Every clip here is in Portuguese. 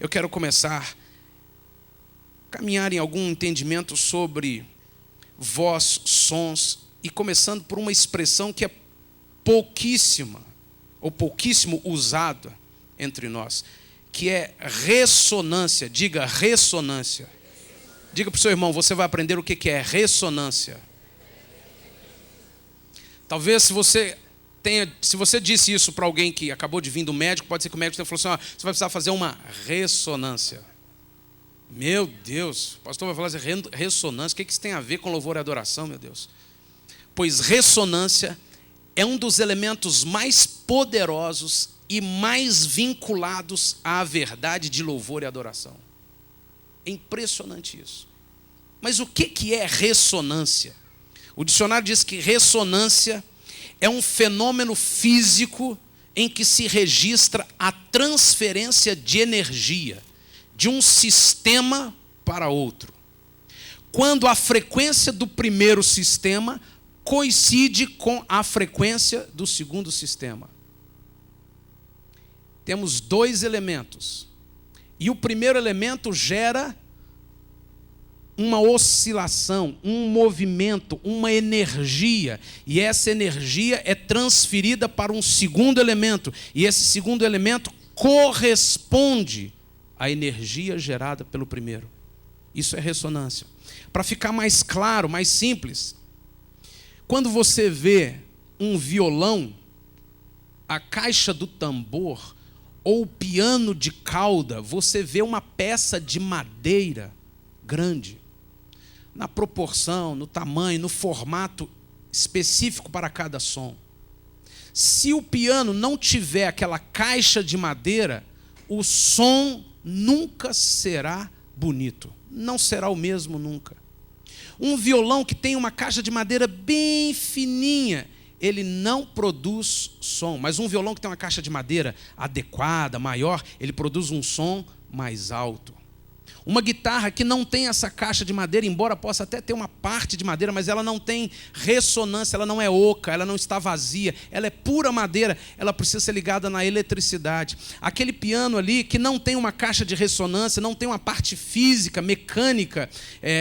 eu quero começar a caminhar em algum entendimento sobre voz, sons, e começando por uma expressão que é pouquíssima, ou pouquíssimo usada entre nós, que é ressonância. Diga ressonância. Diga para o seu irmão, você vai aprender o que é ressonância. Talvez se você disse isso para alguém que acabou de vir do médico, pode ser que o médico falou assim, você vai precisar fazer uma ressonância. Meu Deus, o pastor vai falar assim, ressonância, o que isso tem a ver com louvor e adoração, meu Deus? Pois ressonância é um dos elementos mais poderosos e mais vinculados à verdade de louvor e adoração. É impressionante isso. Mas o que é ressonância? O dicionário diz que ressonância é um fenômeno físico em que se registra a transferência de energia de um sistema para outro, quando a frequência do primeiro sistema coincide com a frequência do segundo sistema. Temos dois elementos, e o primeiro elemento gera uma oscilação, um movimento, uma energia, e essa energia é transferida para um segundo elemento, e esse segundo elemento corresponde à energia gerada pelo primeiro. Isso é ressonância. Para ficar mais claro, mais simples, quando você vê um violão, a caixa do tambor ou o piano de cauda, você vê uma peça de madeira grande, na proporção, no tamanho, no formato específico para cada som. Se o piano não tiver aquela caixa de madeira, o som nunca será bonito, não será o mesmo nunca. Um violão que tem uma caixa de madeira bem fininha, ele não produz som, mas um violão que tem uma caixa de madeira adequada, maior, ele produz um som mais alto. Uma guitarra que não tem essa caixa de madeira, embora possa até ter uma parte de madeira, mas ela não tem ressonância, ela não é oca, ela não está vazia, ela é pura madeira, ela precisa ser ligada na eletricidade. Aquele piano ali que não tem uma caixa de ressonância, não tem uma parte física, mecânica,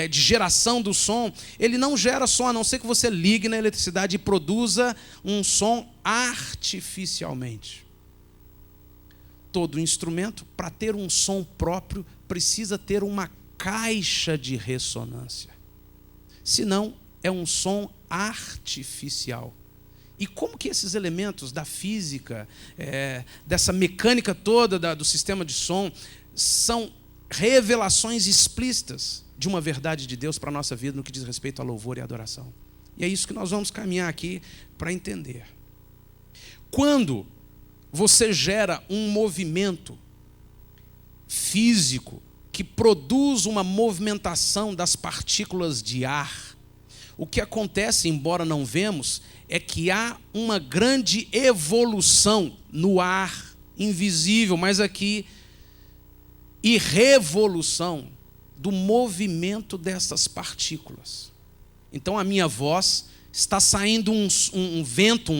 de geração do som, ele não gera som, a não ser que você ligue na eletricidade e produza um som artificialmente. Todo instrumento, para ter um som próprio, precisa ter uma caixa de ressonância. Senão, é um som artificial. E como que esses elementos da física, dessa mecânica toda do sistema de som, são revelações explícitas de uma verdade de Deus para a nossa vida no que diz respeito a louvor e adoração. E é isso que nós vamos caminhar aqui para entender. Quando você gera um movimento físico que produz uma movimentação das partículas de ar, o que acontece, embora não vemos, é que há uma grande evolução no ar, invisível, mas aqui, e revolução do movimento dessas partículas. Então a minha voz está saindo um vento,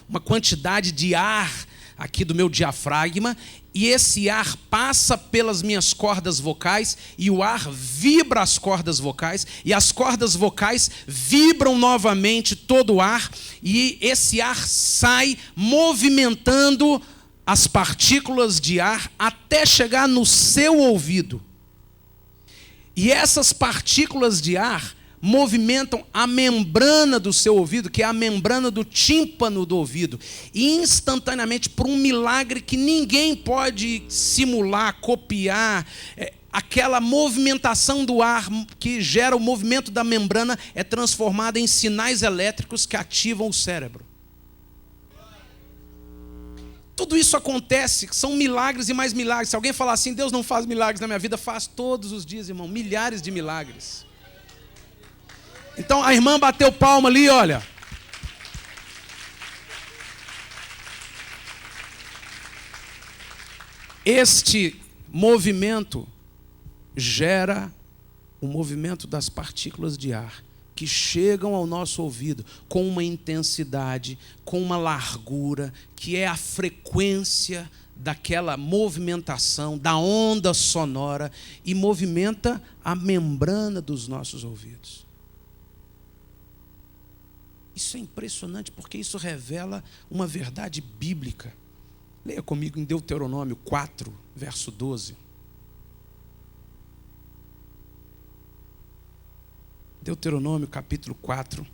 uma quantidade de ar aqui do meu diafragma, e esse ar passa pelas minhas cordas vocais, e o ar vibra as cordas vocais, e as cordas vocais vibram novamente todo o ar, e esse ar sai movimentando as partículas de ar até chegar no seu ouvido. E essas partículas de ar movimentam a membrana do seu ouvido, que é a membrana do tímpano do ouvido, e instantaneamente, por um milagre que ninguém pode simular, copiar, aquela movimentação do ar que gera o movimento da membrana é transformada em sinais elétricos que ativam o cérebro. Tudo isso acontece, são milagres e mais milagres. Se alguém falar assim, Deus não faz milagres na minha vida, faz todos os dias, irmão, milhares de milagres. Então a irmã bateu palma ali, olha. Este movimento gera o movimento das partículas de ar que chegam ao nosso ouvido com uma intensidade, com uma largura, que é a frequência daquela movimentação, da onda sonora, e movimenta a membrana dos nossos ouvidos. Isso é impressionante, porque isso revela uma verdade bíblica. Leia comigo em Deuteronômio 4, verso 12. Deuteronômio capítulo 4,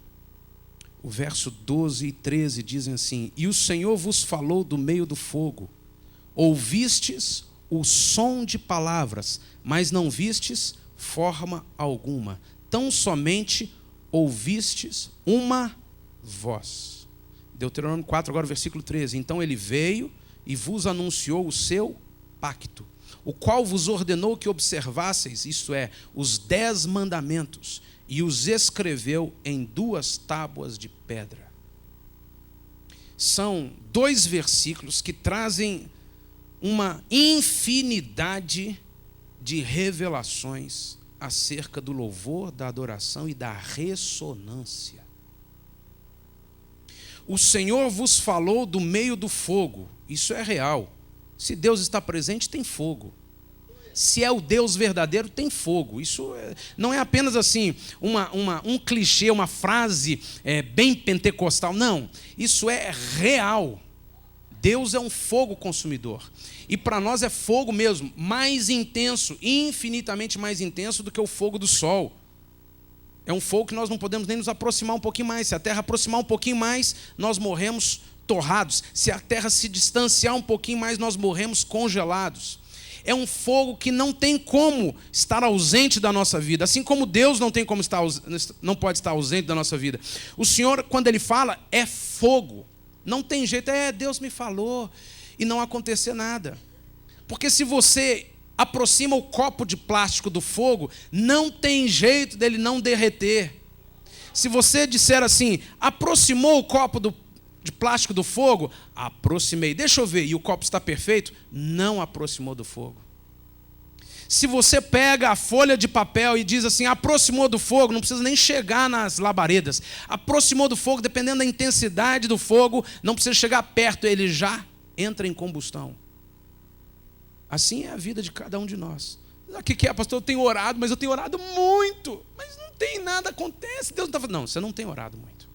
o verso 12 e 13 dizem assim: E o Senhor vos falou do meio do fogo, ouvistes o som de palavras, mas não vistes forma alguma, tão somente ouvistes uma voz. Deuteronômio 4, agora versículo 13. Então ele veio e vos anunciou o seu pacto, o qual vos ordenou que observasseis, isto é, os 10 mandamentos, e os escreveu em 2 tábuas de pedra. São 2 versículos que trazem uma infinidade de revelações acerca do louvor, da adoração e da ressonância. O Senhor vos falou do meio do fogo. Isso é real. Se Deus está presente, tem fogo. Se é o Deus verdadeiro, tem fogo. Isso não é apenas assim um clichê, uma frase bem pentecostal. Não, isso é real. Deus é um fogo consumidor. E para nós é fogo mesmo, mais intenso, infinitamente mais intenso do que o fogo do sol. É um fogo que nós não podemos nem nos aproximar um pouquinho mais. Se a terra aproximar um pouquinho mais, nós morremos torrados. Se a terra se distanciar um pouquinho mais, nós morremos congelados. É um fogo que não tem como estar ausente da nossa vida, assim como Deus não tem como não pode estar ausente da nossa vida. O Senhor, quando Ele fala, é fogo. Não tem jeito, Deus me falou e não acontecer nada. Porque se você aproxima o copo de plástico do fogo, não tem jeito dele não derreter. Se você disser assim, aproximou o copo de plástico do fogo, aproximei, deixa eu ver, e o copo está perfeito, não aproximou do fogo. Se você pega a folha de papel e diz assim, aproximou do fogo, não precisa nem chegar nas labaredas, aproximou do fogo, dependendo da intensidade do fogo, não precisa chegar perto, ele já entra em combustão. Assim é a vida de cada um de nós. O que é, pastor? Eu tenho orado, mas eu tenho orado muito, mas não tem nada, acontece, Deus não está falando. Não, você não tem orado muito.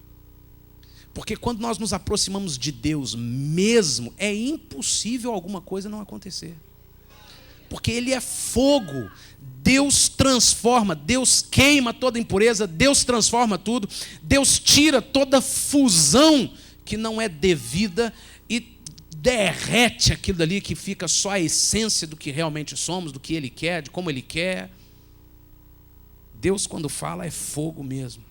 Porque quando nós nos aproximamos de Deus mesmo, é impossível alguma coisa não acontecer. Porque Ele é fogo, Deus transforma, Deus queima toda impureza, Deus transforma tudo, Deus tira toda fusão que não é devida e derrete aquilo ali que fica só a essência do que realmente somos, do que Ele quer, de como Ele quer. Deus, quando fala, é fogo mesmo.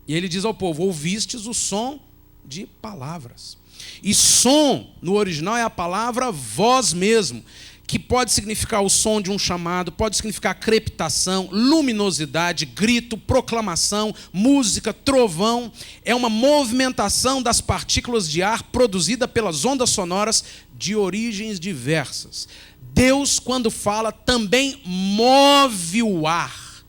E Ele diz ao povo, ouvistes o som de palavras. E som, no original, é a palavra voz mesmo, que pode significar o som de um chamado, pode significar crepitação, luminosidade, grito, proclamação, música, trovão. É uma movimentação das partículas de ar produzida pelas ondas sonoras de origens diversas. Deus, quando fala, também move o ar.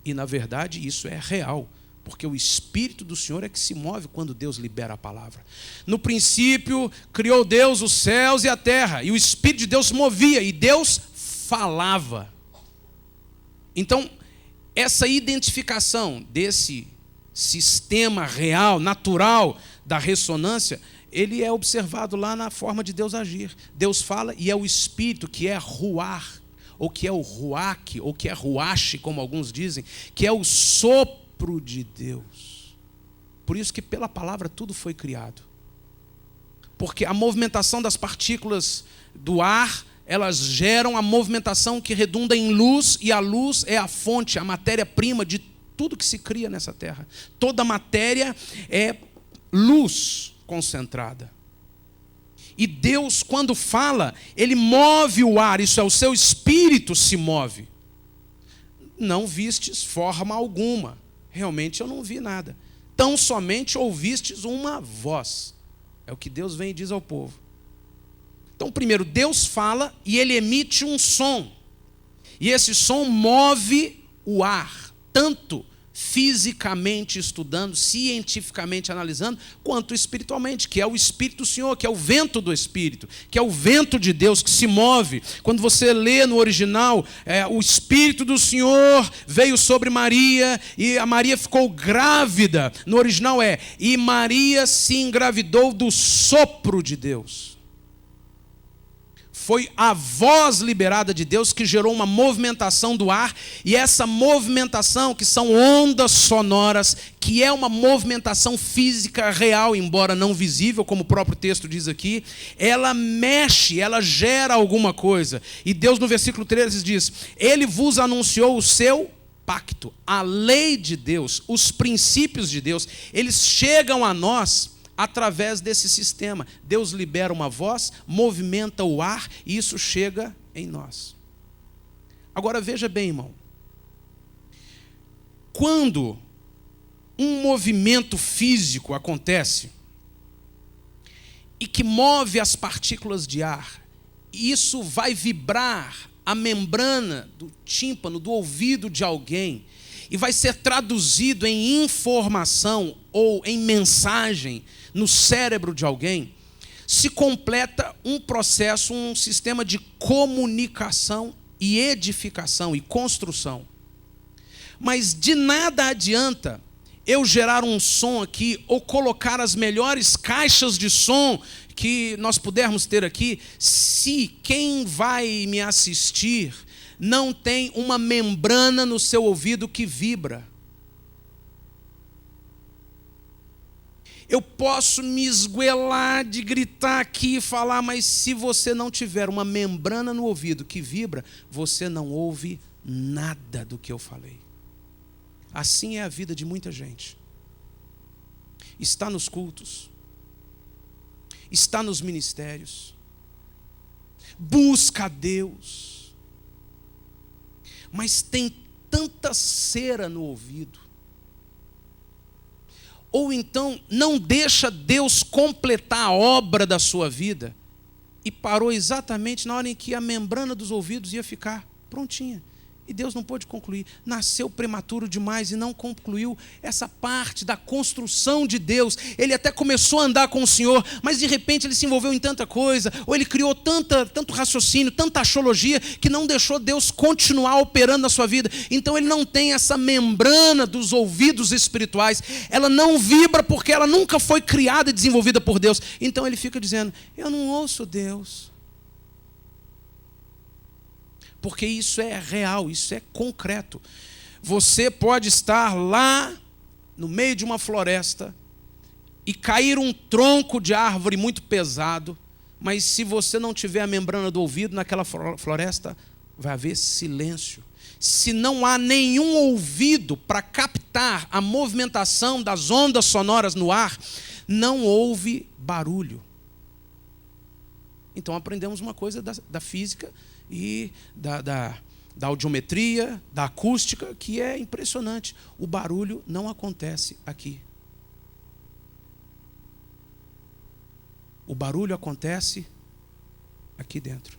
E, na verdade, isso é real. Porque o Espírito do Senhor é que se move quando Deus libera a palavra. No princípio, criou Deus os céus e a terra, e o Espírito de Deus se movia, e Deus falava. Então, essa identificação desse sistema real, natural da ressonância, ele é observado lá na forma de Deus agir. Deus fala e é o Espírito, que é ruar, ou que é o ruach, ou que é ruache, como alguns dizem, que é o sopro de Deus. Por isso que pela palavra tudo foi criado. Porque a movimentação das partículas do ar, elas geram a movimentação que redunda em luz, e a luz é a fonte, a matéria-prima de tudo que se cria nessa terra. Toda matéria é luz concentrada. E Deus, quando fala, Ele move o ar, isso é, o seu Espírito se move. Não vistes forma alguma. Realmente eu não vi nada. Tão somente ouvistes uma voz. É o que Deus vem e diz ao povo. Então, primeiro, Deus fala e Ele emite um som. E esse som move o ar, tanto fisicamente estudando, cientificamente analisando, quanto espiritualmente, que é o Espírito do Senhor, que é o vento do Espírito, que é o vento de Deus que se move. Quando você lê no original, o Espírito do Senhor veio sobre Maria e a Maria ficou grávida. No original e Maria se engravidou do sopro de Deus. Foi a voz liberada de Deus que gerou uma movimentação do ar, e essa movimentação, que são ondas sonoras, que é uma movimentação física real, embora não visível, como o próprio texto diz aqui, ela mexe, ela gera alguma coisa. E Deus no versículo 13 diz: Ele vos anunciou o seu pacto, a lei de Deus, os princípios de Deus, eles chegam a nós através desse sistema. Deus libera uma voz, movimenta o ar e isso chega em nós. Agora veja bem, irmão. Quando um movimento físico acontece e que move as partículas de ar, isso vai vibrar a membrana do tímpano, do ouvido de alguém, e vai ser traduzido em informação ou em mensagem no cérebro de alguém, se completa um processo, um sistema de comunicação e edificação e construção. Mas de nada adianta eu gerar um som aqui ou colocar as melhores caixas de som que nós pudermos ter aqui, se quem vai me assistir não tem uma membrana no seu ouvido que vibra. Eu posso me esguelar de gritar aqui e falar, mas se você não tiver uma membrana no ouvido que vibra, você não ouve nada do que eu falei. Assim é a vida de muita gente. Está nos cultos, está nos ministérios, busca a Deus, mas tem tanta cera no ouvido. Ou então não deixa Deus completar a obra da sua vida e parou exatamente na hora em que a membrana dos ouvidos ia ficar prontinha. E Deus não pôde concluir. Nasceu prematuro demais e não concluiu essa parte da construção de Deus. Ele até começou a andar com o Senhor, mas de repente ele se envolveu em tanta coisa, ou ele criou tanto raciocínio, tanta axiologia, que não deixou Deus continuar operando na sua vida. Então ele não tem essa membrana dos ouvidos espirituais. Ela não vibra porque ela nunca foi criada e desenvolvida por Deus. Então ele fica dizendo: eu não ouço Deus. Porque isso é real, isso é concreto. Você pode estar lá no meio de uma floresta e cair um tronco de árvore muito pesado, mas se você não tiver a membrana do ouvido naquela floresta, vai haver silêncio. Se não há nenhum ouvido para captar a movimentação das ondas sonoras no ar, não houve barulho. Então aprendemos uma coisa da física e da audiometria, da acústica, que é impressionante. O barulho não acontece aqui. O barulho acontece aqui dentro.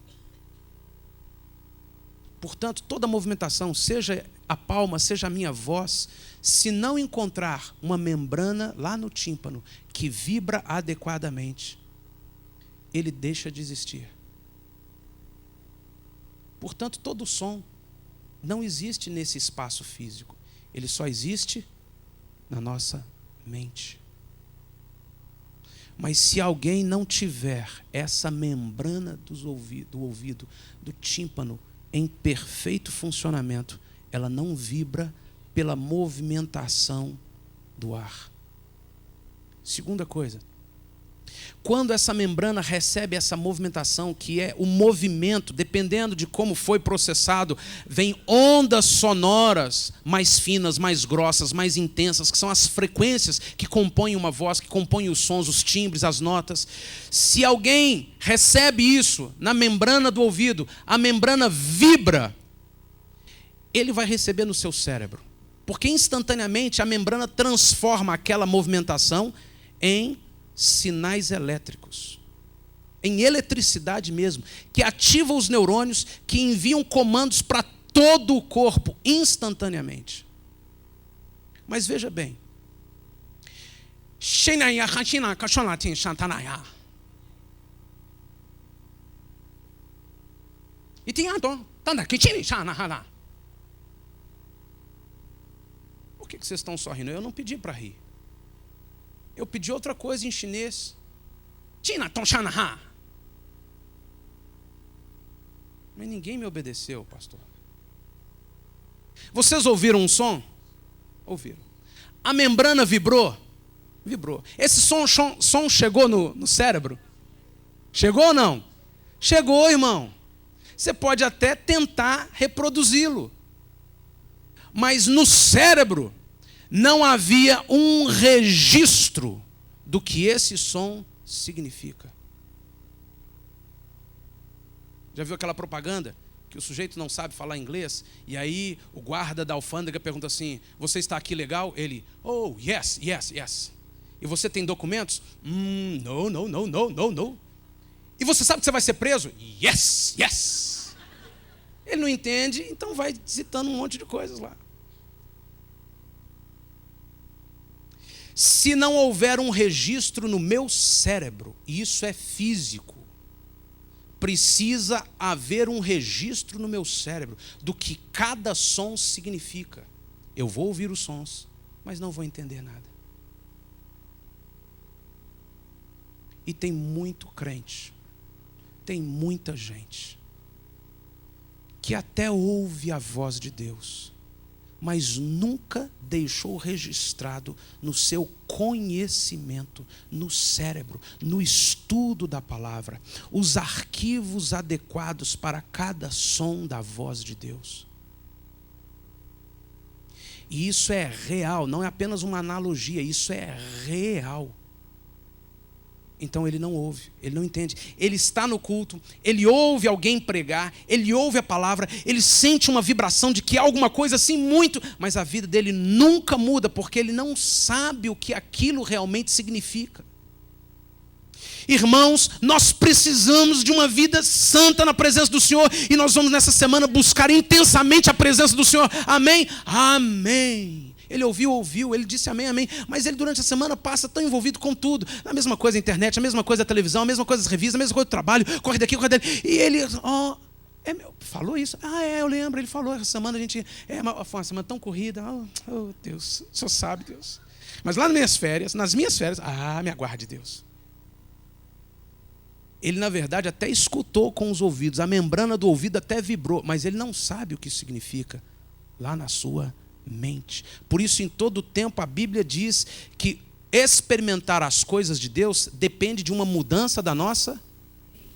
Portanto, toda movimentação, seja a palma, seja a minha voz, se não encontrar uma membrana lá no tímpano que vibra adequadamente, ele deixa de existir. Portanto, todo som não existe nesse espaço físico. Ele só existe na nossa mente. Mas se alguém não tiver essa membrana do ouvido, do tímpano, em perfeito funcionamento, ela não vibra pela movimentação do ar. Segunda coisa, quando essa membrana recebe essa movimentação, que é o movimento, dependendo de como foi processado, vem ondas sonoras mais finas, mais grossas, mais intensas, que são as frequências que compõem uma voz, que compõem os sons, os timbres, as notas. Se alguém recebe isso na membrana do ouvido, a membrana vibra, ele vai receber no seu cérebro. Porque instantaneamente a membrana transforma aquela movimentação em sinais elétricos, em eletricidade mesmo, que ativa os neurônios, que enviam comandos para todo o corpo instantaneamente. Mas veja bem. Por que vocês estão sorrindo? Eu não pedi para rir. Eu pedi outra coisa em chinês. Mas ninguém me obedeceu, pastor. Vocês ouviram um som? Ouviram. A membrana vibrou? Vibrou. Esse som chegou no cérebro? Chegou ou não? Chegou, irmão. Você pode até tentar reproduzi-lo. Mas no cérebro não havia um registro do que esse som significa. Já viu aquela propaganda que o sujeito não sabe falar inglês e aí o guarda da alfândega pergunta assim: você está aqui legal? Ele: oh, yes, yes, yes. E você tem documentos? No, no, no, no, no, no. E você sabe que você vai ser preso? Yes, yes. Ele não entende, então vai citando um monte de coisas lá. Se não houver um registro no meu cérebro, e isso é físico, precisa haver um registro no meu cérebro do que cada som significa. Eu vou ouvir os sons, mas não vou entender nada. E tem muito crente, tem muita gente que até ouve a voz de Deus, mas nunca deixou registrado no seu conhecimento, no cérebro, no estudo da palavra, os arquivos adequados para cada som da voz de Deus. E isso é real, não é apenas uma analogia, isso é real. Então ele não ouve, ele não entende. Ele está no culto, ele ouve alguém pregar, ele ouve a palavra, ele sente uma vibração de que há alguma coisa assim muito, mas a vida dele nunca muda, porque ele não sabe o que aquilo realmente significa. Irmãos, nós precisamos de uma vida santa na presença do Senhor, e nós vamos nessa semana buscar intensamente a presença do Senhor. Amém? Amém. Ele ouviu, ele disse amém, amém. Mas ele durante a semana passa tão envolvido com tudo. A mesma coisa a internet, a mesma coisa a televisão, a mesma coisa as revistas, a mesma coisa o trabalho, corre daqui, corre dali. E ele, falou isso? Eu lembro, ele falou essa semana, foi uma semana tão corrida. Oh, Deus, o Senhor sabe, Deus. Mas lá nas minhas férias, me aguarde, Deus. Ele, na verdade, até escutou com os ouvidos, a membrana do ouvido até vibrou, mas ele não sabe o que isso significa lá na sua mente. Por isso, em todo tempo, a Bíblia diz que experimentar as coisas de Deus depende de uma mudança da nossa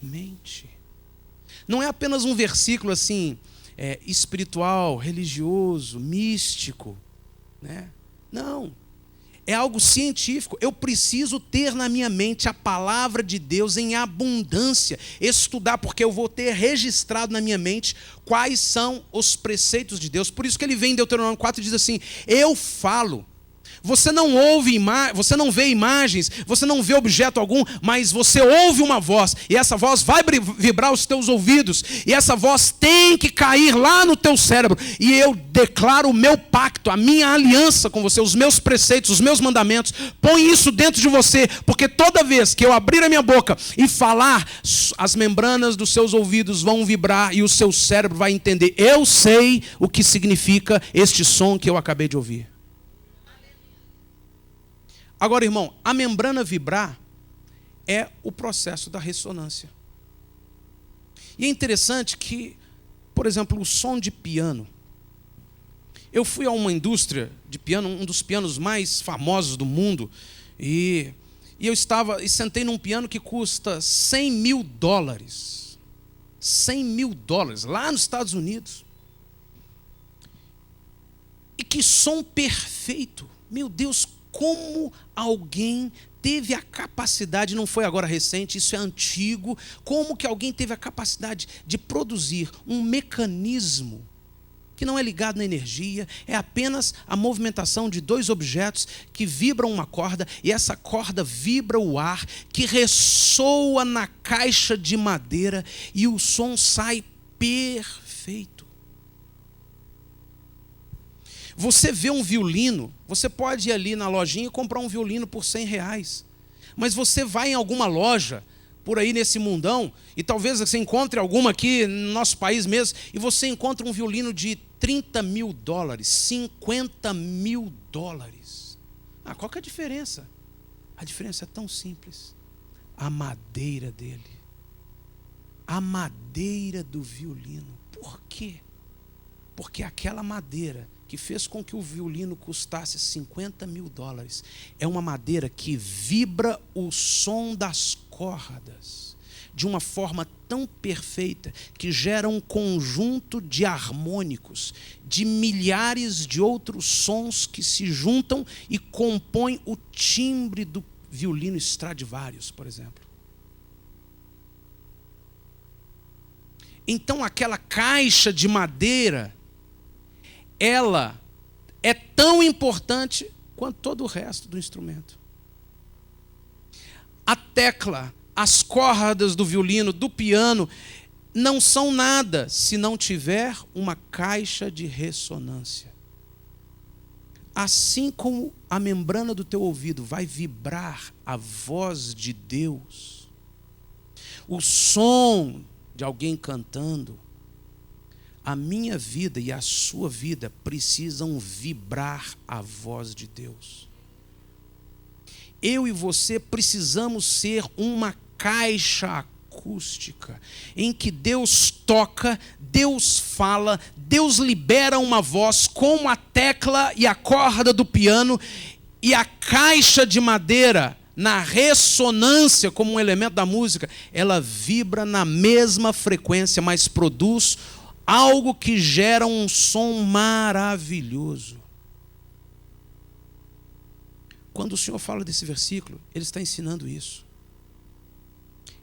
mente. Não é apenas um versículo assim, espiritual, religioso, místico, né? Não. É algo científico. Eu preciso ter na minha mente a palavra de Deus em abundância. Estudar, porque eu vou ter registrado na minha mente quais são os preceitos de Deus. Por isso que ele vem em Deuteronômio 4 e diz assim: eu falo. Você não ouve você não vê imagens, você não vê objeto algum, mas você ouve uma voz, e essa voz vai vibrar os teus ouvidos, e essa voz tem que cair lá no teu cérebro, e eu declaro o meu pacto, a minha aliança com você, os meus preceitos, os meus mandamentos. Põe isso dentro de você, porque toda vez que eu abrir a minha boca e falar, as membranas dos seus ouvidos vão vibrar e o seu cérebro vai entender: eu sei o que significa este som que eu acabei de ouvir. Agora, irmão, a membrana vibrar é o processo da ressonância. E é interessante que, por exemplo, o som de piano. Eu fui a uma indústria de piano, um dos pianos mais famosos do mundo, e eu sentei num piano que custa $100 mil. $100 mil, lá nos Estados Unidos. E que som perfeito. Meu Deus, como alguém teve a capacidade, não foi agora recente, isso é antigo, como que alguém teve a capacidade de produzir um mecanismo que não é ligado na energia, é apenas a movimentação de dois objetos que vibram uma corda, e essa corda vibra o ar, que ressoa na caixa de madeira, e o som sai perfeito. Você vê um violino, você pode ir ali na lojinha e comprar um violino por R$100. Mas você vai em alguma loja, por aí nesse mundão, e talvez você encontre alguma aqui no nosso país mesmo, e você encontra um violino de $30 mil, $50 mil. Qual que é a diferença? A diferença é tão simples. A madeira dele. A madeira do violino. Por quê? Porque aquela madeira que fez com que o violino custasse $50 mil é uma madeira que vibra o som das cordas de uma forma tão perfeita que gera um conjunto de harmônicos, de milhares de outros sons que se juntam e compõem o timbre do violino Stradivarius, por exemplo. Então aquela caixa de madeira, ela é tão importante quanto todo o resto do instrumento. A tecla, as cordas do violino, do piano, não são nada se não tiver uma caixa de ressonância. Assim como a membrana do teu ouvido vai vibrar a voz de Deus, o som de alguém cantando, a minha vida e a sua vida precisam vibrar a voz de Deus. Eu e você precisamos ser uma caixa acústica, em que Deus toca, Deus fala, Deus libera uma voz, como a tecla e a corda do piano, e a caixa de madeira, na ressonância como um elemento da música, ela vibra na mesma frequência, mas produz algo que gera um som maravilhoso. Quando o Senhor fala desse versículo, Ele está ensinando isso.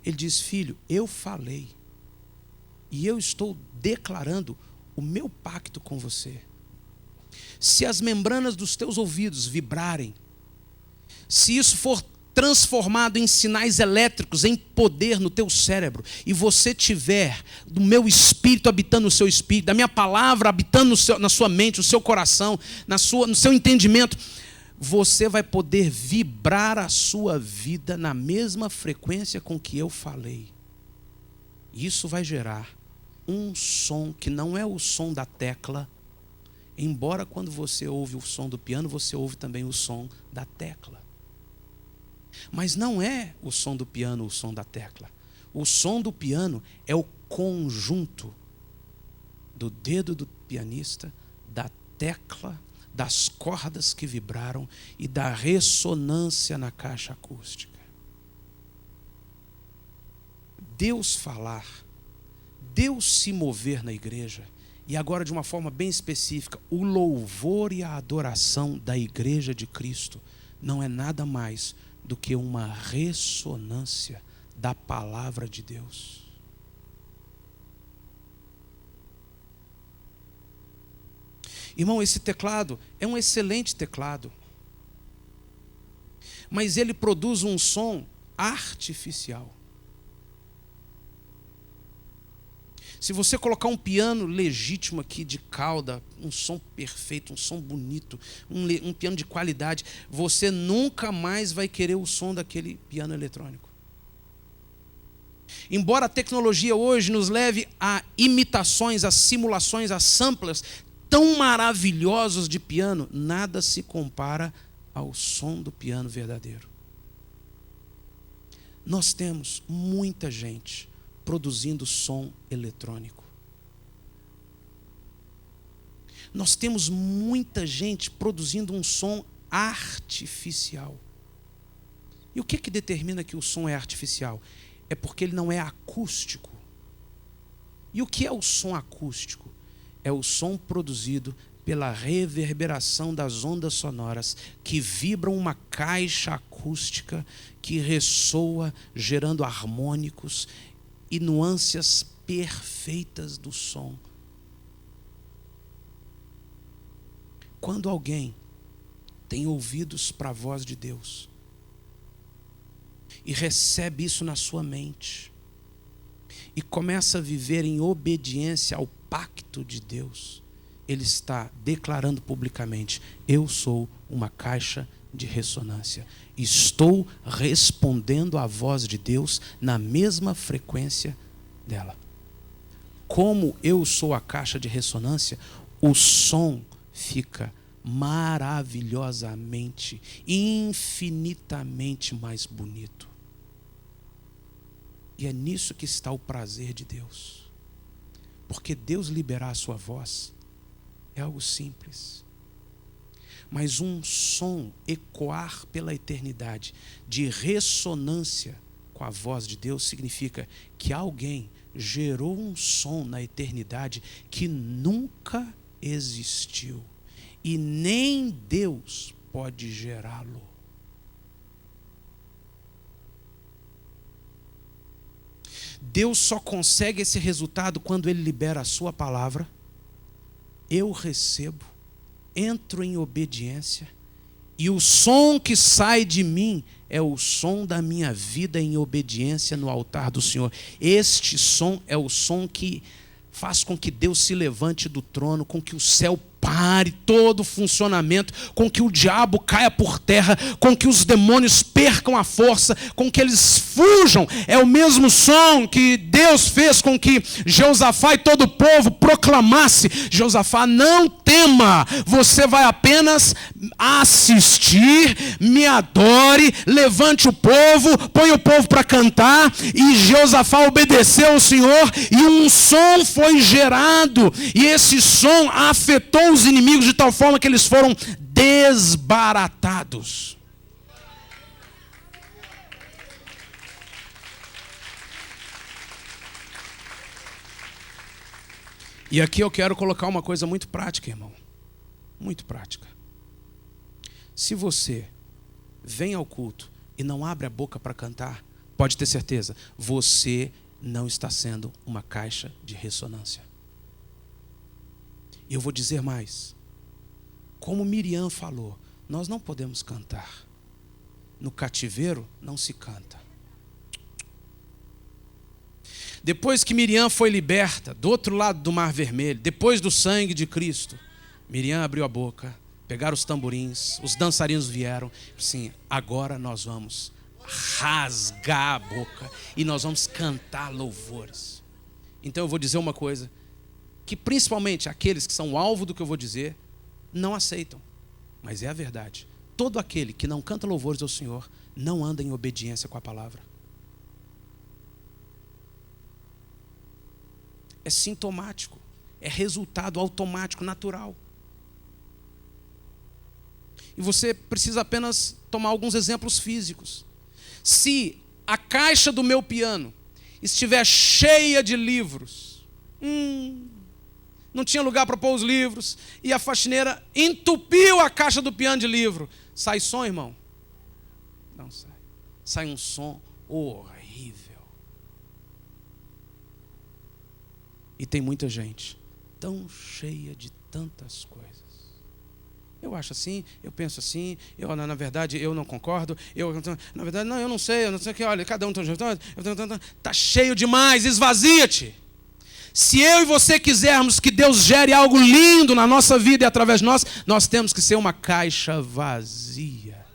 Ele diz: filho, eu falei, e eu estou declarando o meu pacto com você. Se as membranas dos teus ouvidos vibrarem, se isso for transformado em sinais elétricos, em poder no teu cérebro, e você tiver do meu espírito habitando no seu espírito, da minha palavra habitando na sua mente, no seu coração, no seu entendimento, você vai poder vibrar a sua vida na mesma frequência com que eu falei. Isso vai gerar um som que não é o som da tecla, embora quando você ouve o som do piano, você ouve também o som da tecla. Mas não é o som do piano o som da tecla. O som do piano é o conjunto do dedo do pianista, da tecla, das cordas que vibraram e da ressonância na caixa acústica. Deus falar, Deus se mover na igreja, e agora de uma forma bem específica, o louvor e a adoração da igreja de Cristo não é nada mais do que uma ressonância da palavra de Deus. Irmão, esse teclado é um excelente teclado, mas ele produz um som artificial. Se você colocar um piano legítimo aqui de cauda, um som perfeito, um som bonito, um piano de qualidade, você nunca mais vai querer o som daquele piano eletrônico. Embora a tecnologia hoje nos leve a imitações, a simulações, a samplers tão maravilhosos de piano, nada se compara ao som do piano verdadeiro. Nós temos muita gente produzindo som eletrônico. Nós temos muita gente produzindo um som artificial. E o que determina que o som é artificial? É porque ele não é acústico. E o que é o som acústico? É o som produzido pela reverberação das ondas sonoras que vibram uma caixa acústica que ressoa, gerando harmônicos e nuances perfeitas do som. Quando alguém tem ouvidos para a voz de Deus e recebe isso na sua mente e começa a viver em obediência ao pacto de Deus, ele está declarando publicamente: eu sou uma caixa de ressonância. Estou respondendo à voz de Deus na mesma frequência dela. Como eu sou a caixa de ressonância, o som fica maravilhosamente, infinitamente mais bonito. E é nisso que está o prazer de Deus. Porque Deus liberar a sua voz é algo simples. Mas um som ecoar pela eternidade de ressonância com a voz de Deus significa que alguém gerou um som na eternidade que nunca existiu. E nem Deus pode gerá-lo. Deus só consegue esse resultado quando Ele libera a sua palavra. Eu recebo, entro em obediência, e o som que sai de mim é o som da minha vida em obediência no altar do Senhor. Este som é o som que faz com que Deus se levante do trono, com que o céu pare todo o funcionamento, com que o diabo caia por terra, com que os demônios percam a força, com que eles fujam. É o mesmo som que Deus fez com que Jeosafá e todo o povo proclamasse: Jeosafá, não tema, você vai apenas assistir, me adore, levante o povo, põe o povo para cantar. E Jeosafá obedeceu ao Senhor, e um som foi gerado, e esse som afetou os inimigos de tal forma que eles foram desbaratados. E aqui eu quero colocar uma coisa muito prática, irmão. Muito prática. Se você vem ao culto e não abre a boca para cantar, pode ter certeza, você não está sendo uma caixa de ressonância. E eu vou dizer mais. Como Miriam falou, nós não podemos cantar. No cativeiro não se canta. Depois que Miriam foi liberta, do outro lado do Mar Vermelho, depois do sangue de Cristo, Miriam abriu a boca, pegaram os tamborins, os dançarinos vieram, assim, agora nós vamos rasgar a boca e nós vamos cantar louvores. Então eu vou dizer uma coisa, que principalmente aqueles que são alvo do que eu vou dizer, não aceitam, mas é a verdade. Todo aquele que não canta louvores ao Senhor, não anda em obediência com a palavra. É sintomático, é resultado automático, natural. E você precisa apenas tomar alguns exemplos físicos. Se a caixa do meu piano estiver cheia de livros, não tinha lugar para pôr os livros, e a faxineira entupiu a caixa do piano de livro, sai som, irmão? Não sai. Sai um som horrível. E tem muita gente tão cheia de tantas coisas. Eu acho assim, eu penso assim, na verdade eu não concordo, na verdade não, eu não sei o que, olha, cada um está cheio demais, esvazia-te. Se eu e você quisermos que Deus gere algo lindo na nossa vida e através de nós, nós temos que ser uma caixa vazia.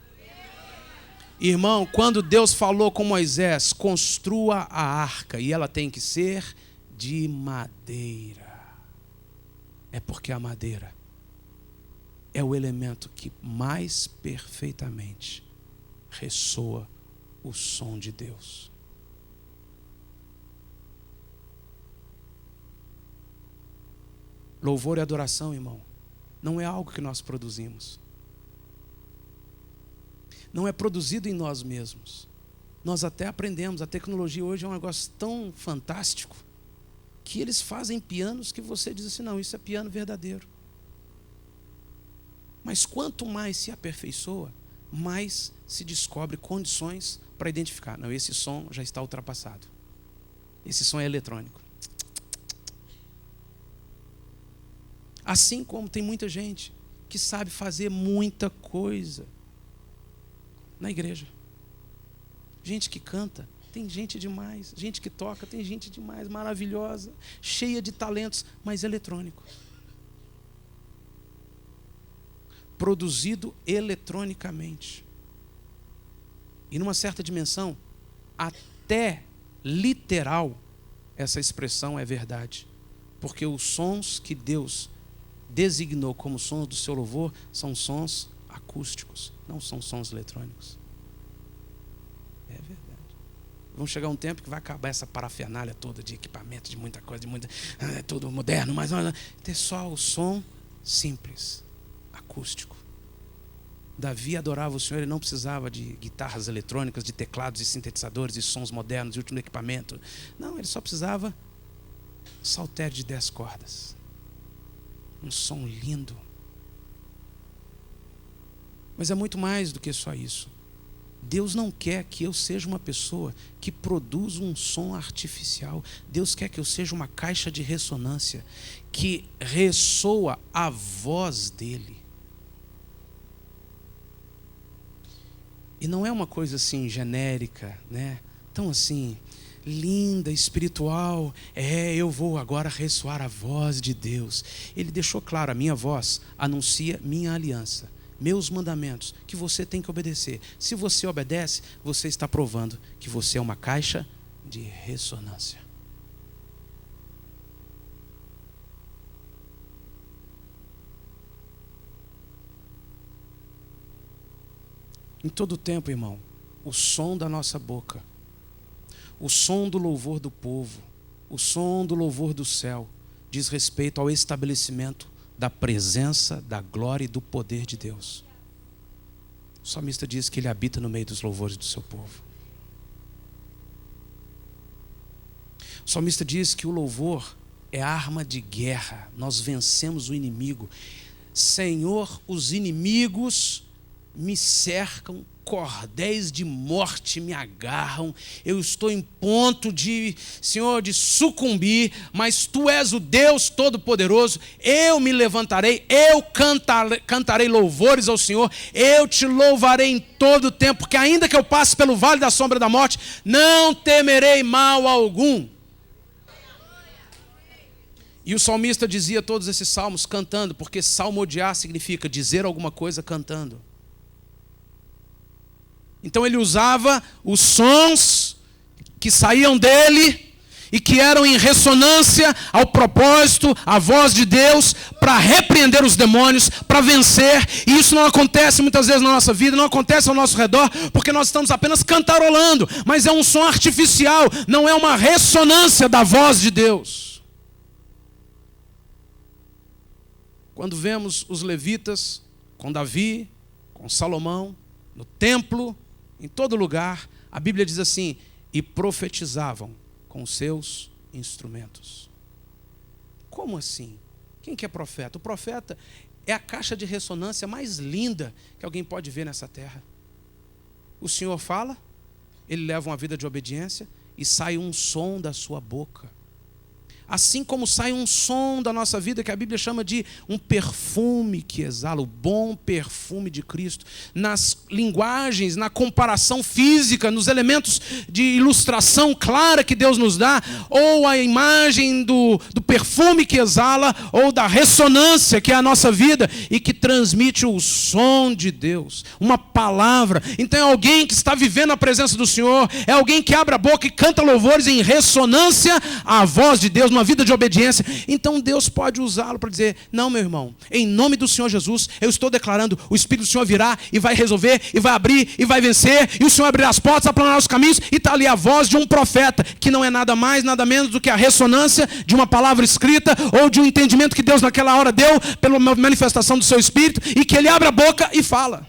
Irmão, quando Deus falou com Moisés, construa a arca, e ela tem que ser de madeira. É porque a madeira é o elemento que mais perfeitamente ressoa o som de Deus. Louvor e adoração, irmão, não é algo que nós produzimos. Não é produzido em nós mesmos. Nós até aprendemos, a tecnologia hoje é um negócio tão fantástico, que eles fazem pianos que você diz assim, não, isso é piano verdadeiro. Mas quanto mais se aperfeiçoa, mais se descobre condições para identificar. Não, esse som já está ultrapassado. Esse som é eletrônico. Assim como tem muita gente que sabe fazer muita coisa na igreja. Gente que canta, tem gente demais. Gente que toca, tem gente demais, maravilhosa, cheia de talentos, mas eletrônico. produzido eletronicamente. E numa certa dimensão, até literal, essa expressão é verdade. Porque os sons que Deus designou como sons do seu louvor são sons acústicos, não são sons eletrônicos. É verdade. Vamos chegar um tempo que vai acabar essa parafernália toda de equipamento, de muita coisa, é tudo moderno, mas ter só o som simples, acústico. Davi adorava o Senhor, ele não precisava de guitarras eletrônicas, de teclados e sintetizadores e sons modernos, de último equipamento. Não, ele só precisava saltério de 10 cordas. Um som lindo. Mas é muito mais do que só isso. Deus não quer que eu seja uma pessoa que produz um som artificial. Deus quer que eu seja uma caixa de ressonância que ressoa a voz dele. E não é uma coisa assim genérica, né? Tão assim, linda, espiritual. Eu vou agora ressoar a voz de Deus. Ele deixou claro, a minha voz anuncia minha aliança, meus mandamentos, que você tem que obedecer. Se você obedece, você está provando que você é uma caixa de ressonância. Em todo tempo, irmão, o som da nossa boca, o som do louvor do povo, o som do louvor do céu, diz respeito ao estabelecimento da presença, da glória e do poder de Deus. O salmista diz que ele habita no meio dos louvores do seu povo. O salmista diz que o louvor é arma de guerra. Nós vencemos o inimigo. Senhor, os inimigos me cercam, cordéis de morte me agarram, eu estou em ponto de, Senhor, de sucumbir, mas Tu és o Deus Todo-Poderoso, eu me levantarei, eu cantarei louvores ao Senhor, eu Te louvarei em todo o tempo, porque ainda que eu passe pelo vale da sombra da morte, não temerei mal algum. E o salmista dizia todos esses salmos cantando, porque salmodiar significa dizer alguma coisa cantando. Então ele usava os sons que saíam dele e que eram em ressonância ao propósito, à voz de Deus, para repreender os demônios, para vencer. E isso não acontece muitas vezes na nossa vida, não acontece ao nosso redor, porque nós estamos apenas cantarolando, mas é um som artificial, não é uma ressonância da voz de Deus. Quando vemos os levitas com Davi, com Salomão, no templo, em todo lugar, a Bíblia diz assim, e profetizavam com os seus instrumentos. Como assim? Quem que é profeta? O profeta é a caixa de ressonância mais linda que alguém pode ver nessa terra. O Senhor fala, ele leva uma vida de obediência e sai um som da sua boca. Assim como sai um som da nossa vida que a Bíblia chama de um perfume que exala, o bom perfume de Cristo. Nas linguagens, na comparação física, nos elementos de ilustração clara que Deus nos dá, ou a imagem do perfume que exala, ou da ressonância que é a nossa vida e que transmite o som de Deus, uma palavra. Então é alguém que está vivendo a presença do Senhor, é alguém que abre a boca e canta louvores em ressonância à voz de Deus, uma vida de obediência. Então Deus pode usá-lo para dizer, não, meu irmão, em nome do Senhor Jesus, eu estou declarando, o Espírito do Senhor virá e vai resolver, e vai abrir, e vai vencer, e o Senhor abrirá as portas, aplanará os caminhos, e está ali a voz de um profeta, que não é nada mais, nada menos do que a ressonância de uma palavra escrita, ou de um entendimento que Deus naquela hora deu, pela manifestação do seu Espírito, e que ele abre a boca e fala.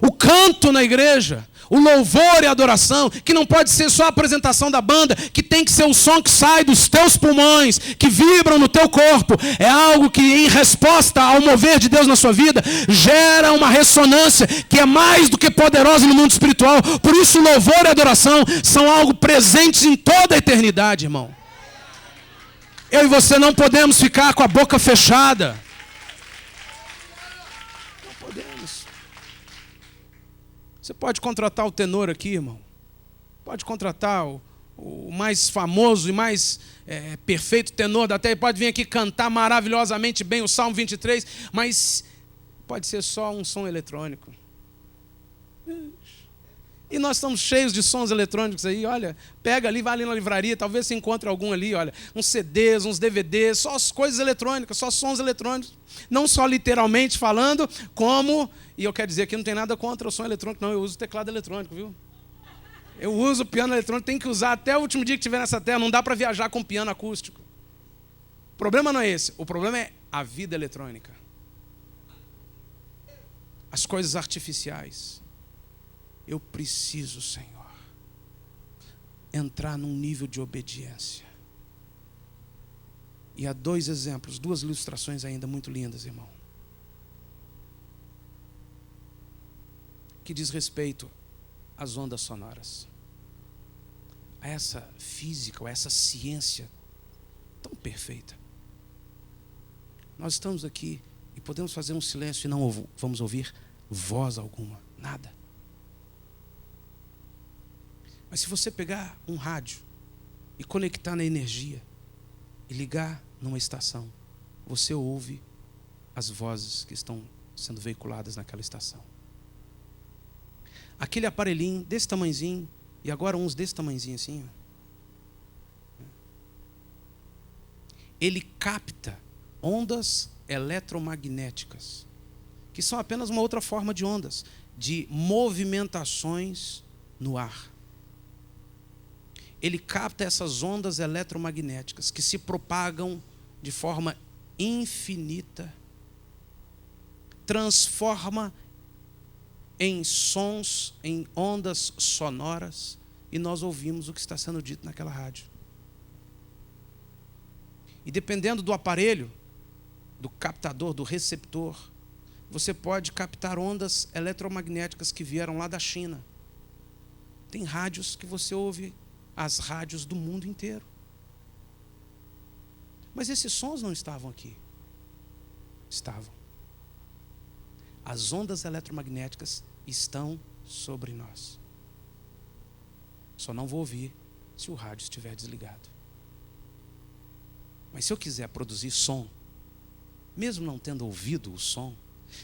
O canto na igreja, o louvor e a adoração, que não pode ser só a apresentação da banda, que tem que ser o som que sai dos teus pulmões, que vibram no teu corpo. É algo que, em resposta ao mover de Deus na sua vida, gera uma ressonância que é mais do que poderosa no mundo espiritual. Por isso, o louvor e a adoração são algo presentes em toda a eternidade, irmão. Eu e você não podemos ficar com a boca fechada. Não podemos. Você pode contratar o tenor aqui, irmão. Pode contratar o mais famoso e mais perfeito tenor da terra. Pode vir aqui cantar maravilhosamente bem o Salmo 23. Mas pode ser só um som eletrônico. E nós estamos cheios de sons eletrônicos aí, olha, pega ali, vai ali na livraria, talvez você encontre algum ali, olha, uns CDs, uns DVDs, só as coisas eletrônicas, só sons eletrônicos. Não só literalmente falando, como, e eu quero dizer que não tem nada contra o som eletrônico, não, eu uso o teclado eletrônico, viu? Eu uso o piano eletrônico, tem que usar até o último dia que estiver nessa terra, não dá para viajar com piano acústico. O problema não é esse, o problema é a vida eletrônica. As coisas artificiais. Eu preciso, Senhor, entrar num nível de obediência. E há 2 exemplos, 2 ilustrações ainda muito lindas, irmão, que diz respeito às ondas sonoras, a essa física, a essa ciência tão perfeita. Nós estamos aqui e podemos fazer um silêncio e não vamos ouvir voz alguma, nada. Mas se você pegar um rádio e conectar na energia e ligar numa estação, você ouve as vozes que estão sendo veiculadas naquela estação. Aquele aparelhinho desse tamanhozinho, e agora uns desse tamanhozinho assim, ele capta ondas eletromagnéticas, que são apenas uma outra forma de ondas, de movimentações no ar. Ele capta essas ondas eletromagnéticas que se propagam de forma infinita, transforma em sons, em ondas sonoras, e nós ouvimos o que está sendo dito naquela rádio. E dependendo do aparelho, do captador, do receptor, você pode captar ondas eletromagnéticas que vieram lá da China. Tem rádios que você ouve, as rádios do mundo inteiro. Mas esses sons não estavam aqui. Estavam. As ondas eletromagnéticas estão sobre nós. Só não vou ouvir se o rádio estiver desligado. Mas se eu quiser produzir som, mesmo não tendo ouvido o som,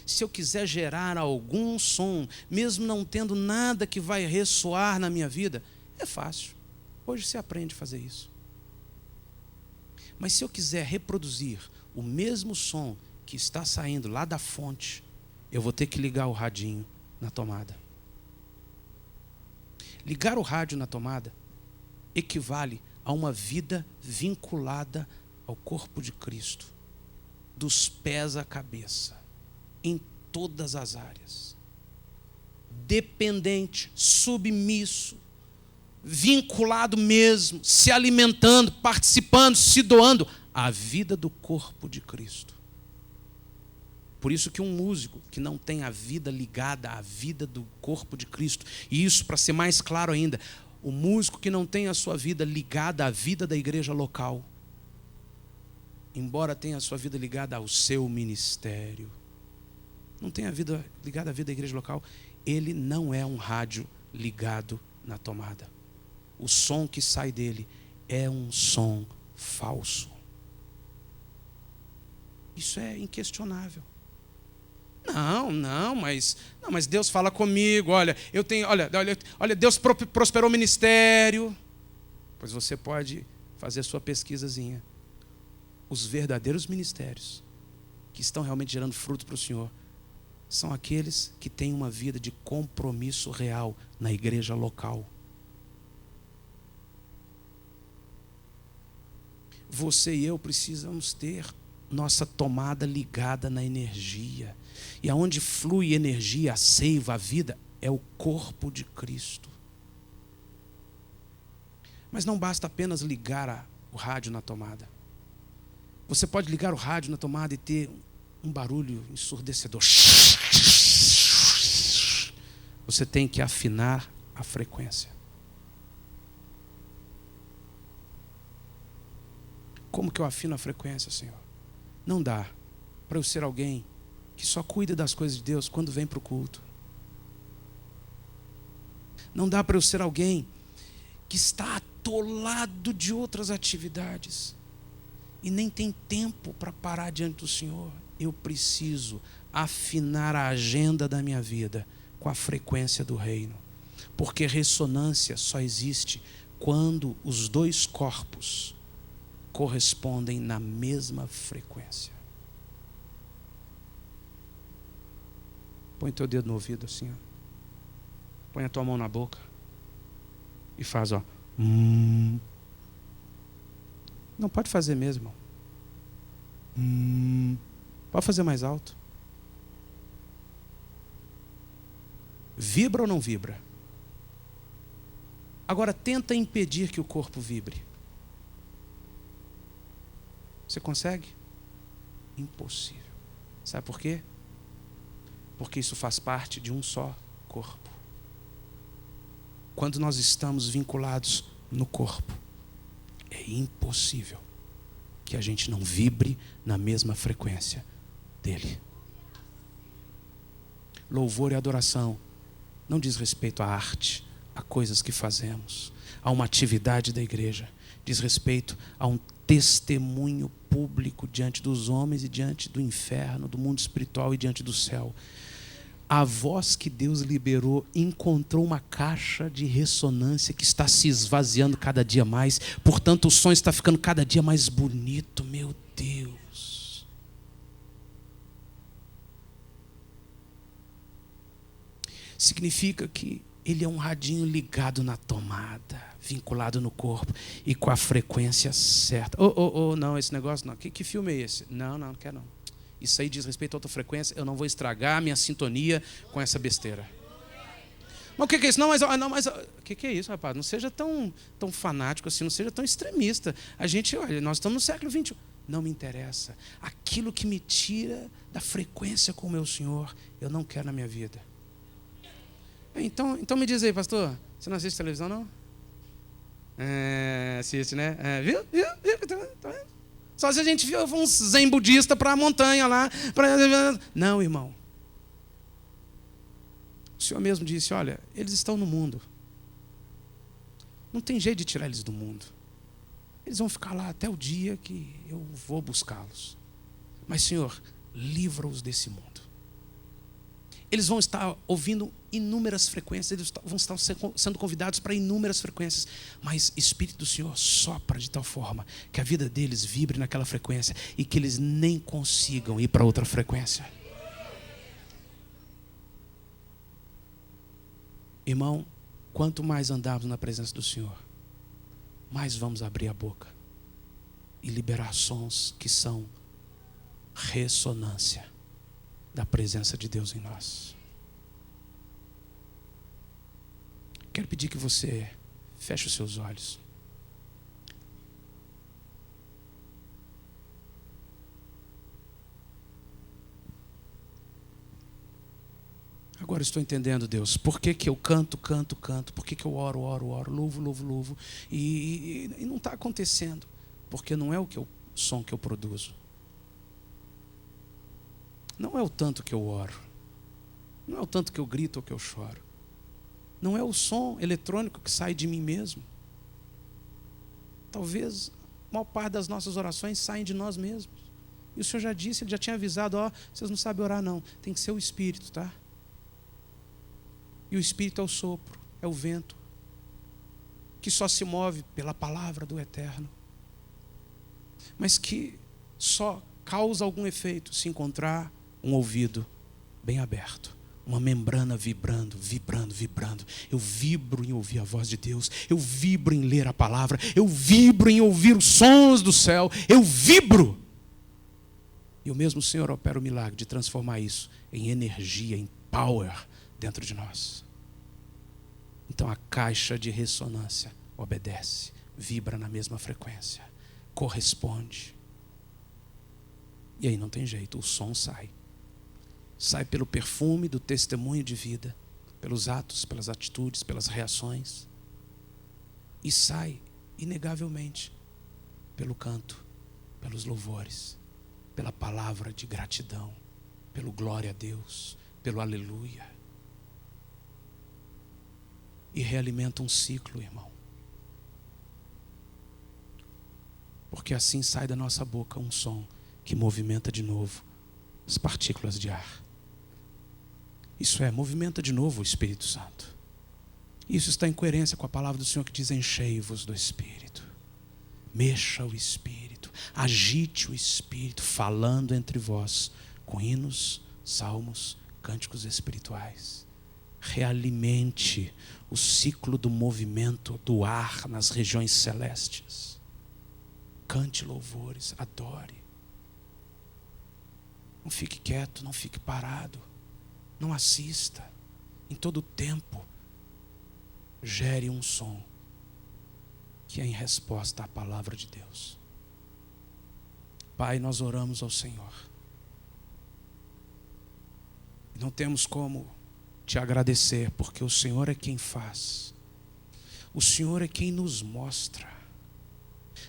se eu quiser gerar algum som, mesmo não tendo nada que vai ressoar na minha vida, é fácil. Hoje você aprende a fazer isso. Mas se eu quiser reproduzir o mesmo som que está saindo lá da fonte, eu vou ter que ligar o radinho na tomada. Ligar o rádio na tomada equivale a uma vida vinculada ao corpo de Cristo, dos pés à cabeça, em todas as áreas. Dependente, submisso, vinculado mesmo, se alimentando, participando, se doando à vida do corpo de Cristo. Por isso que um músico que não tem a vida ligada à vida do corpo de Cristo, e isso para ser mais claro ainda, o músico que não tem a sua vida ligada à vida da igreja local, embora tenha a sua vida ligada ao seu ministério, não tem a vida ligada à vida da igreja local, ele não é um rádio ligado na tomada. O som que sai dele é um som falso. Isso é inquestionável. Não, mas Deus fala comigo, olha, Deus prosperou o ministério. Pois você pode fazer a sua pesquisazinha. Os verdadeiros ministérios que estão realmente gerando fruto para o Senhor são aqueles que têm uma vida de compromisso real na igreja local. Você e eu precisamos ter nossa tomada ligada na energia. E aonde flui energia, a seiva, a vida, é o corpo de Cristo. Mas não basta apenas ligar o rádio na tomada. Você pode ligar o rádio na tomada e ter um barulho ensurdecedor. Você tem que afinar a frequência. Como que eu afino a frequência, Senhor? Não dá para eu ser alguém que só cuida das coisas de Deus quando vem para o culto. Não dá para eu ser alguém que está atolado de outras atividades e nem tem tempo para parar diante do Senhor eu preciso afinar a agenda da minha vida com a frequência do reino. Porque ressonância só existe quando os dois corpos correspondem na mesma frequência. Põe teu dedo no ouvido assim, ó. Põe a tua mão na boca e faz, ó. Não, pode fazer mesmo, irmão. Pode fazer mais alto. Vibra ou não vibra? Agora tenta impedir que o corpo vibre. Você consegue? Impossível. Sabe por quê? Porque isso faz parte de um só corpo. Quando nós estamos vinculados no corpo, é impossível que a gente não vibre na mesma frequência dele. Louvor e adoração não diz respeito à arte, a coisas que fazemos, a uma atividade da igreja. Diz respeito a um testemunho público diante dos homens e diante do inferno, do mundo espiritual e diante do céu. A voz que Deus liberou encontrou uma caixa de ressonância que está se esvaziando cada dia mais. Portanto, o som está ficando cada dia mais bonito. Meu Deus. Significa que ele é um radinho ligado na tomada, vinculado no corpo e com a frequência certa. Não, esse negócio não. Que filme é esse? Não quero não. Isso aí diz respeito a outra frequência, eu não vou estragar a minha sintonia com essa besteira. Mas o que é isso? O que é isso, rapaz? Não seja tão fanático assim, não seja tão extremista. Olha, nós estamos no século XXI. Não me interessa. Aquilo que me tira da frequência com o meu Senhor, eu não quero na minha vida. Então me diz aí, pastor, você não assiste televisão, não? Assiste, né? Viu? Tá vendo? Só se a gente viu um zen budista para a montanha lá. Não, irmão. O Senhor mesmo disse, olha, eles estão no mundo. Não tem jeito de tirar eles do mundo. Eles vão ficar lá até o dia que eu vou buscá-los. Mas, Senhor, livra-os desse mundo. Eles vão estar ouvindo inúmeras frequências, eles vão estar sendo convidados para inúmeras frequências, mas o Espírito do Senhor sopra de tal forma que a vida deles vibre naquela frequência e que eles nem consigam ir para outra frequência. Irmão, quanto mais andarmos na presença do Senhor, mais vamos abrir a boca e liberar sons que são ressonância da presença de Deus em nós. Quero pedir que você feche os seus olhos. Agora estou entendendo, Deus, por que eu canto, por que eu oro, louvo, e não está acontecendo, porque não é o som que eu produzo. Não é o tanto que eu oro, não é o tanto que eu grito ou que eu choro, não é o som eletrônico que sai de mim mesmo. Talvez a maior parte das nossas orações saem de nós mesmos. E o Senhor já disse, Ele já tinha avisado, vocês não sabem orar não, tem que ser o Espírito, tá? E o Espírito é o sopro, é o vento, que só se move pela palavra do Eterno, mas que só causa algum efeito se encontrar um ouvido bem aberto, uma membrana vibrando. Eu vibro em ouvir a voz de Deus, eu vibro em ler a palavra, eu vibro em ouvir os sons do céu, eu vibro. E o mesmo Senhor opera o milagre de transformar isso em energia, em power dentro de nós. Então a caixa de ressonância obedece, vibra na mesma frequência, corresponde. E aí não tem jeito, o som sai. Sai pelo perfume do testemunho de vida, pelos atos, pelas atitudes, pelas reações. E sai, inegavelmente, pelo canto, pelos louvores, pela palavra de gratidão, pelo glória a Deus, pelo aleluia. E realimenta um ciclo, irmão. Porque assim sai da nossa boca um som que movimenta de novo as partículas de ar. Isso é, movimenta de novo o Espírito Santo. Isso está em coerência com a palavra do Senhor que diz: enchei-vos do Espírito. Mexa o Espírito, agite o Espírito, falando entre vós com hinos, salmos, cânticos espirituais. Realimente o ciclo do movimento do ar nas regiões celestes. Cante louvores, adore. Não fique quieto, não fique parado. Não assista. Em todo tempo, gere um som que é em resposta à palavra de Deus. Pai, nós oramos ao Senhor. Não temos como te agradecer, porque o Senhor é quem faz. O Senhor é quem nos mostra.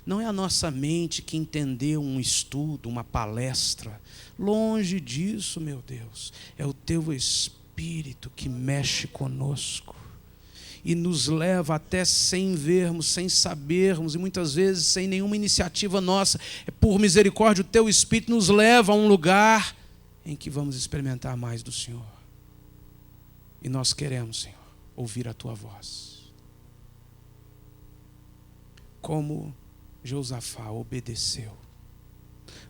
Não é a nossa mente que entendeu um estudo, uma palestra. Longe disso, meu Deus. É o teu Espírito que mexe conosco e nos leva até sem vermos, sem sabermos, e muitas vezes sem nenhuma iniciativa nossa. É por misericórdia, o teu Espírito nos leva a um lugar em que vamos experimentar mais do Senhor. E nós queremos, Senhor, ouvir a tua voz. Como Josafá obedeceu,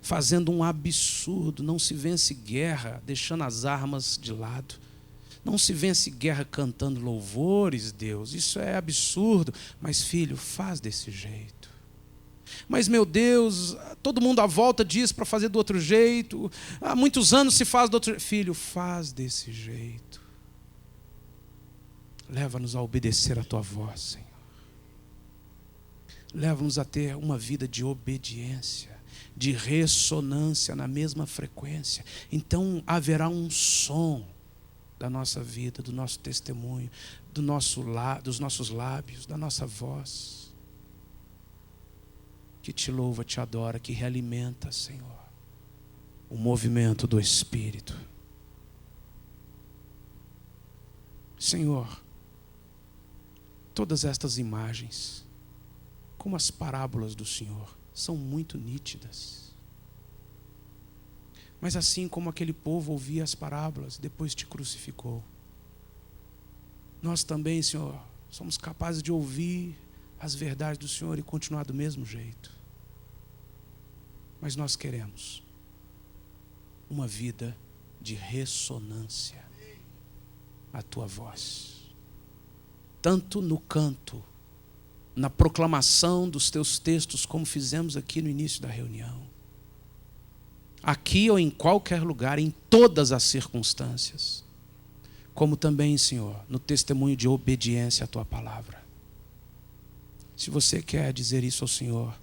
fazendo um absurdo. Não se vence guerra deixando as armas de lado. Não se vence guerra cantando louvores, Deus. Isso é absurdo. Mas, filho, faz desse jeito. Mas, meu Deus, todo mundo à volta diz para fazer do outro jeito. Há muitos anos se faz do outro jeito. Filho, faz desse jeito. Leva-nos a obedecer a tua voz, Senhor. Leva-nos a ter uma vida de obediência, de ressonância na mesma frequência. Então haverá um som da nossa vida, do nosso testemunho, dos nossos lábios, da nossa voz, que te louva, te adora, que realimenta, Senhor, o movimento do Espírito. Senhor, todas estas imagens, como as parábolas do Senhor, são muito nítidas. Mas assim como aquele povo ouvia as parábolas, depois te crucificou. Nós também, Senhor, somos capazes de ouvir as verdades do Senhor e continuar do mesmo jeito. Mas nós queremos uma vida de ressonância à tua voz. Tanto no canto, na proclamação dos teus textos, como fizemos aqui no início da reunião. Aqui ou em qualquer lugar, em todas as circunstâncias. Como também, Senhor, no testemunho de obediência à tua palavra. Se você quer dizer isso ao Senhor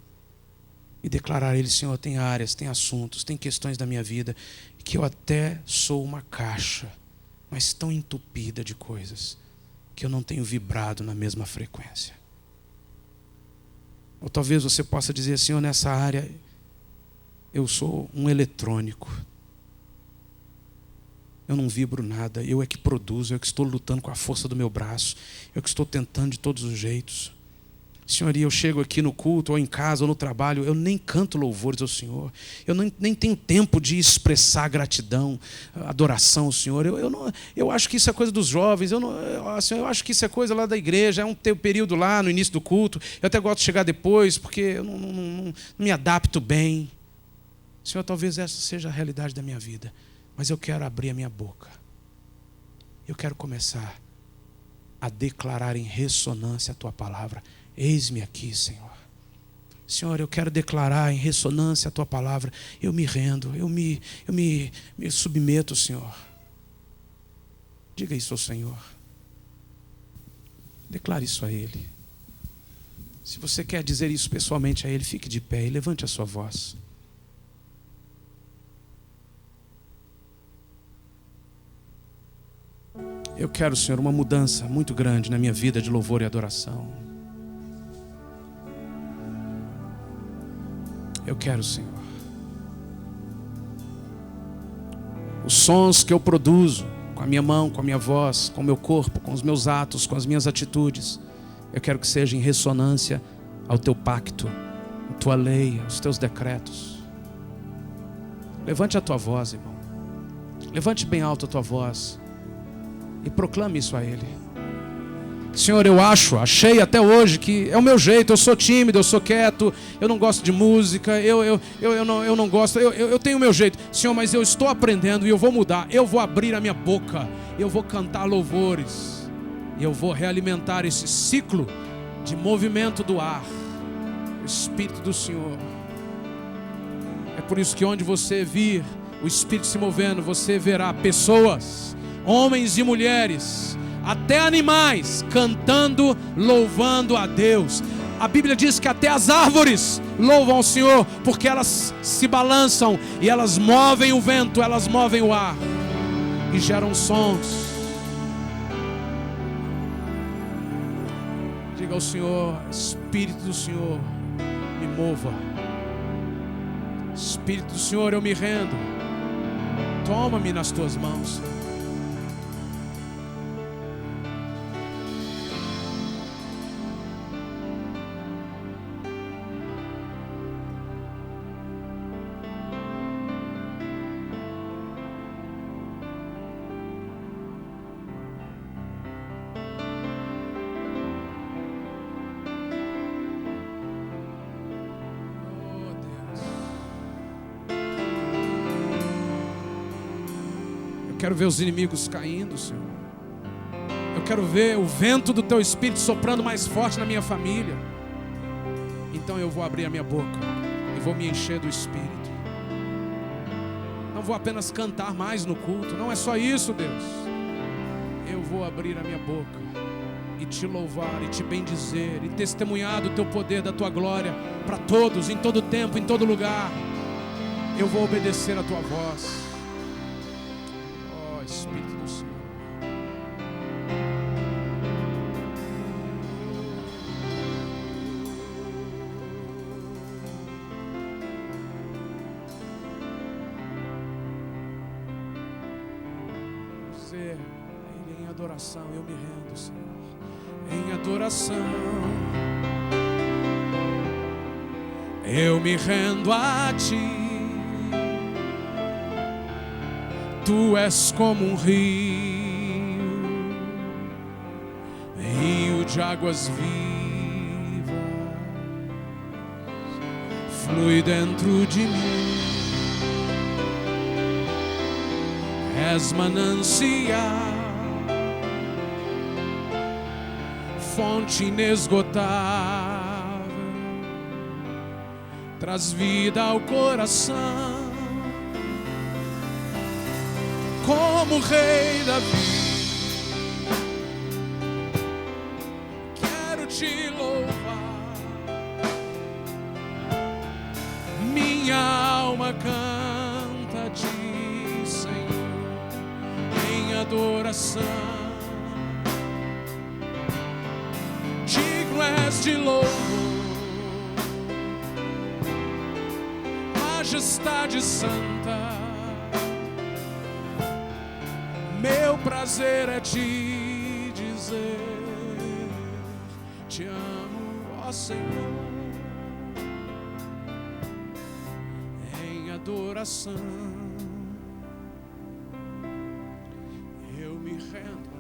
e declarar a Ele: Senhor, tem áreas, tem assuntos, tem questões da minha vida que eu até sou uma caixa, mas tão entupida de coisas que eu não tenho vibrado na mesma frequência. Ou talvez você possa dizer: Senhor, nessa área eu sou um eletrônico. Eu não vibro nada, eu é que produzo, eu é que estou lutando com a força do meu braço, eu é que estou tentando de todos os jeitos. Senhor, eu chego aqui no culto, ou em casa, ou no trabalho, eu nem canto louvores ao Senhor. Eu nem tenho tempo de expressar gratidão, adoração ao Senhor. Eu acho que isso é coisa dos jovens. Eu acho que isso é coisa lá da igreja. É um período lá no início do culto. Eu até gosto de chegar depois, porque eu não me adapto bem. Senhor, talvez essa seja a realidade da minha vida. Mas eu quero abrir a minha boca. Eu quero começar a declarar em ressonância a tua palavra. Eis-me aqui, Senhor. Senhor, eu quero declarar em ressonância a tua palavra. Eu me rendo, eu me submeto, Senhor. Diga isso ao Senhor. Declare isso a Ele. Se você quer dizer isso pessoalmente a Ele, fique de pé e levante a sua voz. Eu quero, Senhor, uma mudança muito grande na minha vida de louvor e adoração. Eu quero, Senhor. Os sons que eu produzo com a minha mão, com a minha voz, com o meu corpo, com os meus atos, com as minhas atitudes, eu quero que seja em ressonância ao teu pacto, à tua lei, aos teus decretos. Levante a tua voz, irmão. Levante bem alto a tua voz e proclame isso a Ele. Senhor, achei até hoje que é o meu jeito, eu sou tímido, eu sou quieto, eu não gosto de música, eu não gosto, eu tenho o meu jeito. Senhor, mas eu estou aprendendo e eu vou mudar, eu vou abrir a minha boca, eu vou cantar louvores, e eu vou realimentar esse ciclo de movimento do ar, o Espírito do Senhor. É por isso que onde você vir o Espírito se movendo, você verá pessoas, homens e mulheres, até animais, cantando, louvando a Deus. A Bíblia diz que até as árvores louvam ao Senhor, porque elas se balançam e elas movem o vento, elas movem o ar e geram sons. Diga ao Senhor: Espírito do Senhor, me mova. Espírito do Senhor, eu me rendo. Toma-me nas tuas mãos. Eu quero ver os inimigos caindo, Senhor. Eu quero ver o vento do Teu Espírito soprando mais forte na minha família. Então eu vou abrir a minha boca e vou me encher do Espírito. Não vou apenas cantar mais no culto. Não é só isso, Deus. Eu vou abrir a minha boca e Te louvar e Te bendizer e testemunhar do Teu poder, da Tua glória para todos, em todo tempo, em todo lugar. Eu vou obedecer a Tua voz. Espírito do Senhor. Vamos dizer a Ele em adoração: eu me rendo, Senhor. Em adoração, eu me rendo a Ti. Tu és como um rio de águas vivas, flui dentro de mim. És manancial, fonte inesgotável, traz vida ao coração. Como Rei Davi, quero Te louvar. Minha alma canta a Ti, Senhor, em adoração. Digno és de louvor, majestade santa. Meu prazer é Te dizer: Te amo, ó Senhor. Em adoração, eu me rendo.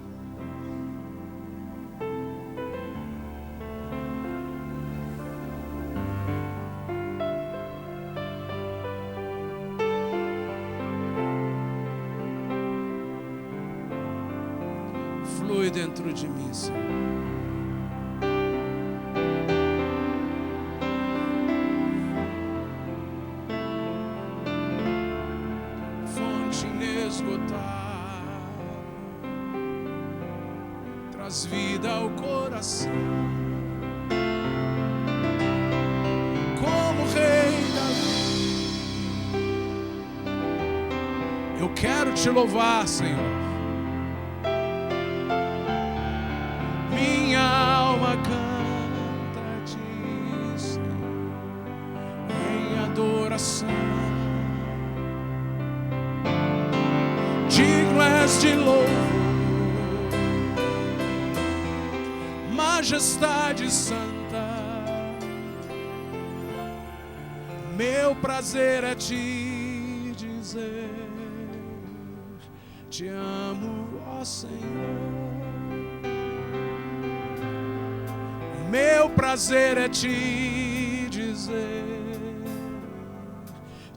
Flui dentro de mim, Senhor. Fonte inesgotável, traz vida ao coração. Como Rei Davi, eu quero Te louvar, Senhor. Minha alma canta a Ti, Senhor, em adoração. Digno és de louvor, majestade santa. Meu prazer é Te dizer: Te amo, ó Senhor. Meu prazer é te dizer: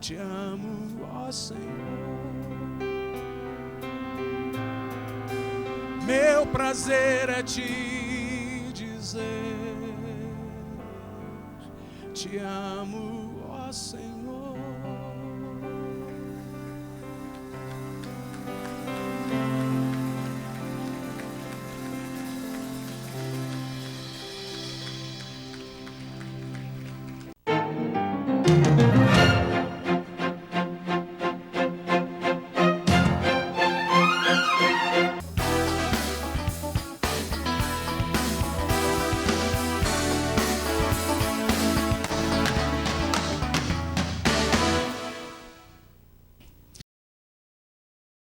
te amo, ó Senhor. Meu prazer é te dizer: te amo, ó Senhor.